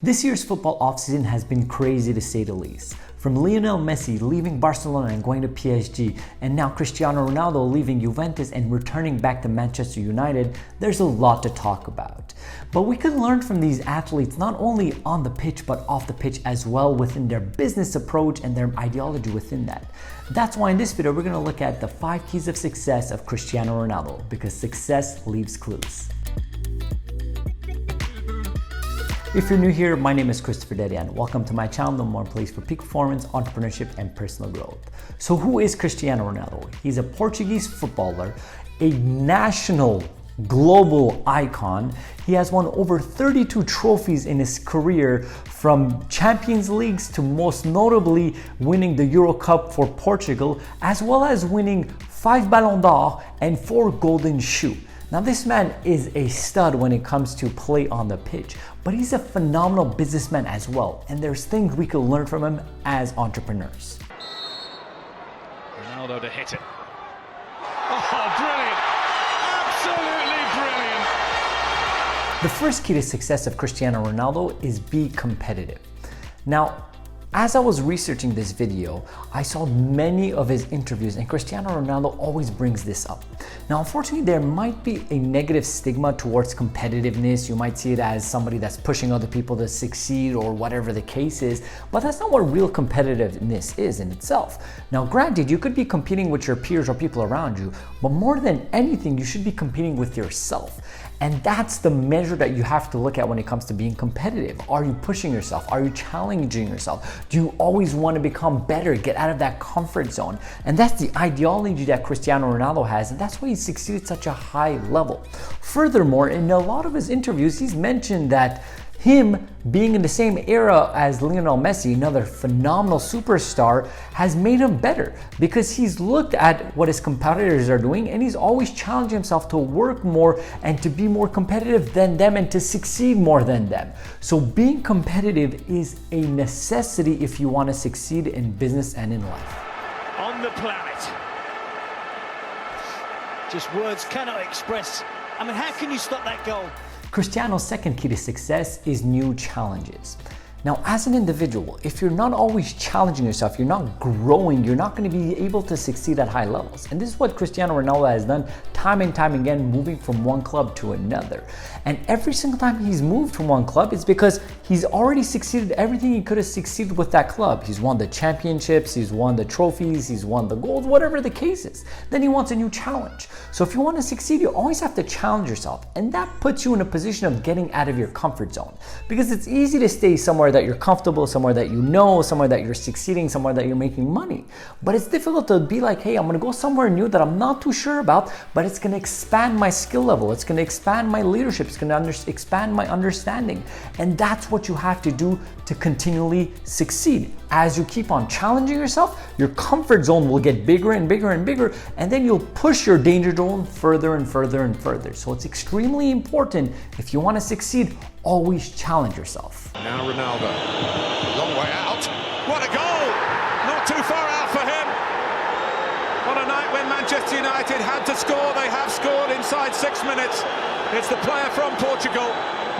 This year's football offseason has been crazy to say the least. From Lionel Messi leaving Barcelona and going to PSG, and now Cristiano Ronaldo leaving Juventus and returning back to Manchester United, there's a lot to talk about. But we can learn from these athletes not only on the pitch but off the pitch as well, within their business approach and their ideology within that. That's why in this video we're going to look at the 5 keys of success of Cristiano Ronaldo, because success leaves clues. If you're new here, my name is Christopher Dedian. Welcome to my channel, the more place for peak performance, entrepreneurship, and personal growth. So who is Cristiano Ronaldo? He's a Portuguese footballer, a national global icon. He has won over 32 trophies in his career, from Champions Leagues to most notably winning the Euro Cup for Portugal, as well as winning 5 Ballon d'Or and 4 Golden Shoe. Now this man is a stud when it comes to play on the pitch, but he's a phenomenal businessman as well, and there's things we could learn from him as entrepreneurs. Ronaldo to hit it. Oh, brilliant! Absolutely brilliant! The first key to success of Cristiano Ronaldo is be competitive. Now, as I was researching this video, I saw many of his interviews, and Cristiano Ronaldo always brings this up. Now, unfortunately, there might be a negative stigma towards competitiveness. You might see it as somebody that's pushing other people to succeed or whatever the case is, but that's not what real competitiveness is in itself. Now, granted, you could be competing with your peers or people around you, but more than anything, you should be competing with yourself. And that's the measure that you have to look at when it comes to being competitive. Are you pushing yourself? Are you challenging yourself? Do you always want to become better, get out of that comfort zone? And that's the ideology that Cristiano Ronaldo has, and that's why he's succeeded at such a high level. Furthermore, in a lot of his interviews, he's mentioned that him being in the same era as Lionel Messi, another phenomenal superstar, has made him better, because he's looked at what his competitors are doing and he's always challenging himself to work more and to be more competitive than them and to succeed more than them. So being competitive is a necessity if you want to succeed in business and in life. On the planet. Just words cannot express. I mean, how can you stop that goal? Cristiano's second key to success is new challenges. Now, as an individual, if you're not always challenging yourself, you're not growing, you're not going to be able to succeed at high levels. And this is what Cristiano Ronaldo has done time and time again, moving from one club to another. And every single time he's moved from one club, it's because he's already succeeded everything he could have succeeded with that club. He's won the championships, he's won the trophies, he's won the gold, whatever the case is. Then he wants a new challenge. So if you want to succeed, you always have to challenge yourself. And that puts you in a position of getting out of your comfort zone. Because it's easy to stay somewhere that you're comfortable, somewhere that you know, somewhere that you're succeeding, somewhere that you're making money. But it's difficult to be like, hey, I'm gonna go somewhere new that I'm not too sure about, but it's gonna expand my skill level, it's gonna expand my leadership, it's gonna expand my understanding. And that's what you have to do to continually succeed. As you keep on challenging yourself, your comfort zone will get bigger and bigger and bigger, and then you'll push your danger zone further and further and further. So it's extremely important, if you want to succeed, always challenge yourself. Now Ronaldo, long way out. What a goal! Not too far out for him. On a night when Manchester United had to score, they have scored inside 6 minutes. It's the player from Portugal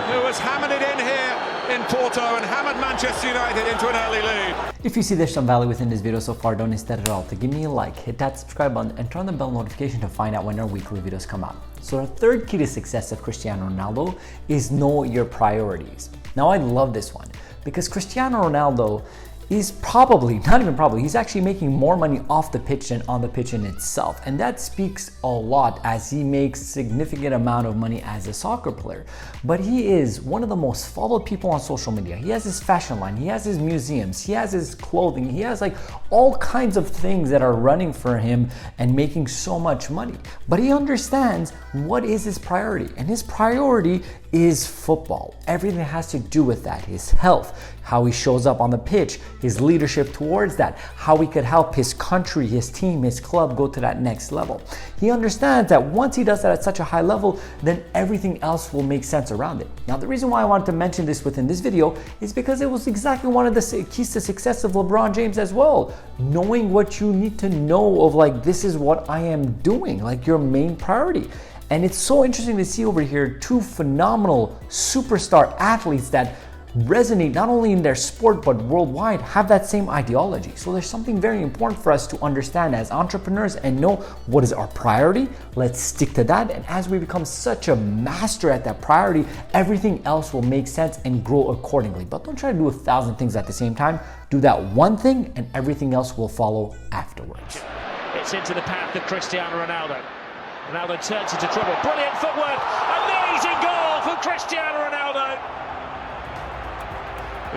who has hammered it in here in Porto and hammered Manchester United into an early lead. If you see there's some value within this video so far, don't hesitate at all to give me a like, hit that subscribe button, and turn on the bell notification to find out when our weekly videos come out. So the third key to success of Cristiano Ronaldo is know your priorities. Now I love this one, because Cristiano Ronaldo is he's actually making more money off the pitch than on the pitch in itself. And that speaks a lot, as he makes significant amount of money as a soccer player. But he is one of the most followed people on social media. He has his fashion line, he has his museums, he has his clothing, he has like all kinds of things that are running for him and making so much money. But he understands what is his priority, and his priority is football. Everything that has to do with that, his health, how he shows up on the pitch, his leadership towards that, how he could help his country, his team, his club go to that next level. He understands that once he does that at such a high level, then everything else will make sense around it. Now, the reason why I wanted to mention this within this video is because it was exactly one of the keys to success of LeBron James as well. Knowing what you need to know of, like, this is what I am doing, like your main priority. And it's so interesting to see over here 2 phenomenal superstar athletes that resonate not only in their sport but worldwide have that same ideology. So there's something very important for us to understand as entrepreneurs and know what is our priority. Let's stick to that, and as we become such a master at that priority, everything else will make sense and grow accordingly. But don't try to do 1,000 things at the same time. Do that one thing and everything else will follow afterwards. It's into the path of Cristiano Ronaldo. Ronaldo turns into trouble. Brilliant footwork. Amazing goal for Cristiano Ronaldo.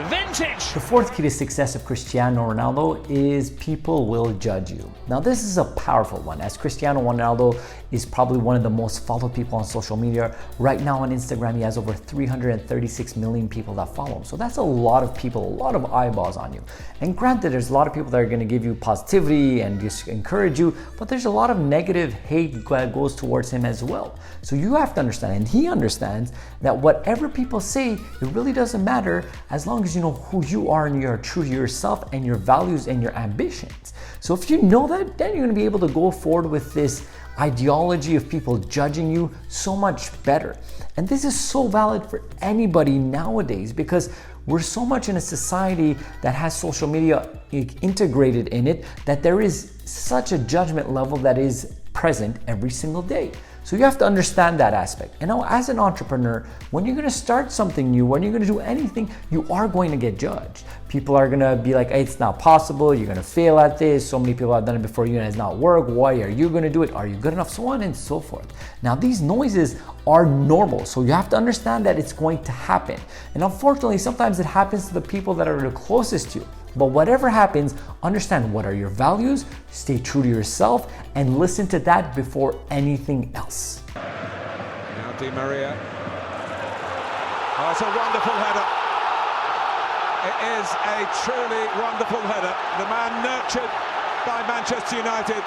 Vintage. The fourth key to success of Cristiano Ronaldo is people will judge you. Now this is a powerful one, as Cristiano Ronaldo is probably one of the most followed people on social media. Right now on Instagram, he has over 336 million people that follow him. So that's a lot of people, a lot of eyeballs on you. And granted, there's a lot of people that are gonna give you positivity and just encourage you, but there's a lot of negative hate that goes towards him as well. So you have to understand, and he understands, that whatever people say, it really doesn't matter as long as you know who you are and you're true to yourself and your values and your ambitions. So if you know that, then you're gonna be able to go forward with this ideology of people judging you so much better. And this is so valid for anybody nowadays, because we're so much in a society that has social media integrated in it that there is such a judgment level that is present every single day. So you have to understand that aspect. And now as an entrepreneur, when you're gonna start something new, when you're gonna do anything, you are going to get judged. People are gonna be like, hey, it's not possible, you're gonna fail at this, so many people have done it before you and it's not work, why are you gonna do it, are you good enough, so on and so forth. Now these noises are normal, so you have to understand that it's going to happen. And unfortunately, sometimes it happens to the people that are the closest to you. But whatever happens, understand what are your values, stay true to yourself, and listen to that before anything else. Now Di Maria. Oh, it's a wonderful header. It is a truly wonderful header. The man nurtured by Manchester United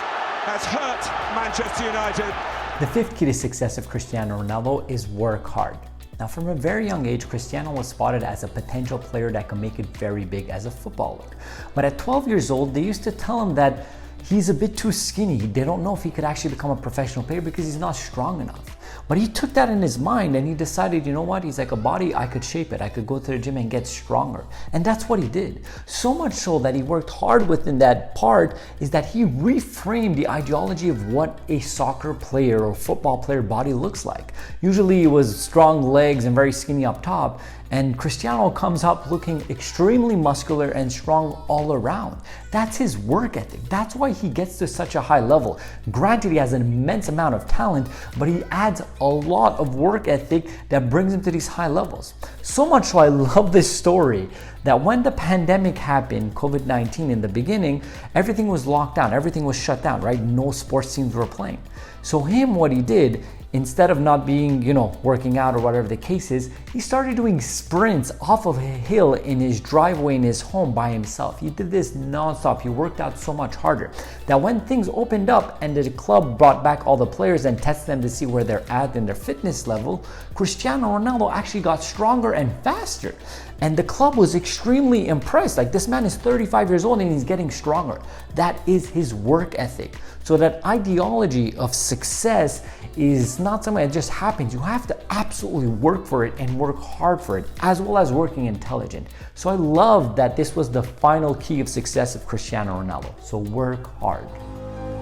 has hurt Manchester United. The fifth key to success of Cristiano Ronaldo is work hard. Now, from a very young age, Cristiano was spotted as a potential player that could make it very big as a footballer. But at 12 years old, they used to tell him that he's a bit too skinny. They don't know if he could actually become a professional player because he's not strong enough. But he took that in his mind and he decided, you know what, he's like a body, I could shape it. I could go to the gym and get stronger. And that's what he did. So much so that he worked hard within that part is that he reframed the ideology of what a soccer player or football player body looks like. Usually it was strong legs and very skinny up top. And Cristiano comes up looking extremely muscular and strong all around. That's his work ethic. That's why he gets to such a high level. Granted, he has an immense amount of talent, but he adds a lot of work ethic that brings him to these high levels. So much so I love this story that when the pandemic happened, COVID-19 in the beginning, everything was locked down, everything was shut down, right? No sports teams were playing. So what he did, instead of not being, working out or whatever the case is, he started doing sprints off of a hill in his driveway in his home by himself. He did this nonstop. He worked out so much harder that when things opened up and the club brought back all the players and tested them to see where they're at in their fitness level, Cristiano Ronaldo actually got stronger and faster. And the club was extremely impressed. Like, this man is 35 years old and he's getting stronger. That is his work ethic. So that ideology of success is not something that just happens. You have to absolutely work for it and work hard for it, as well as working intelligent. So I love that this was the final key of success of Cristiano Ronaldo. So work hard.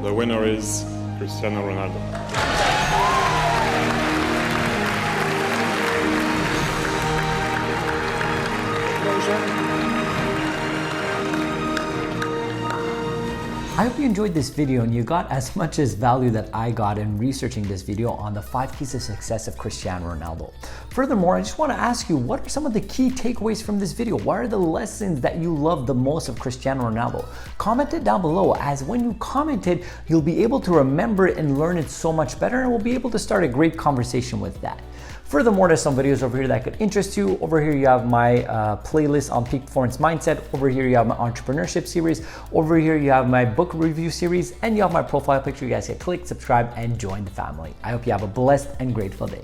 The winner is Cristiano Ronaldo. I hope you enjoyed this video and you got as much as value that I got in researching this video on the 5 keys of success of Cristiano Ronaldo. Furthermore, I just want to ask you, what are some of the key takeaways from this video? What are the lessons that you love the most of Cristiano Ronaldo? Comment it down below, as when you comment it, you'll be able to remember it and learn it so much better, and we'll be able to start a great conversation with that. Furthermore, there's some videos over here that could interest you. Over here you have my playlist on peak performance mindset. Over here you have my entrepreneurship series. Over here you have my book review series, and you have my profile picture. You guys can click, subscribe, and join the family. I hope you have a blessed and grateful day.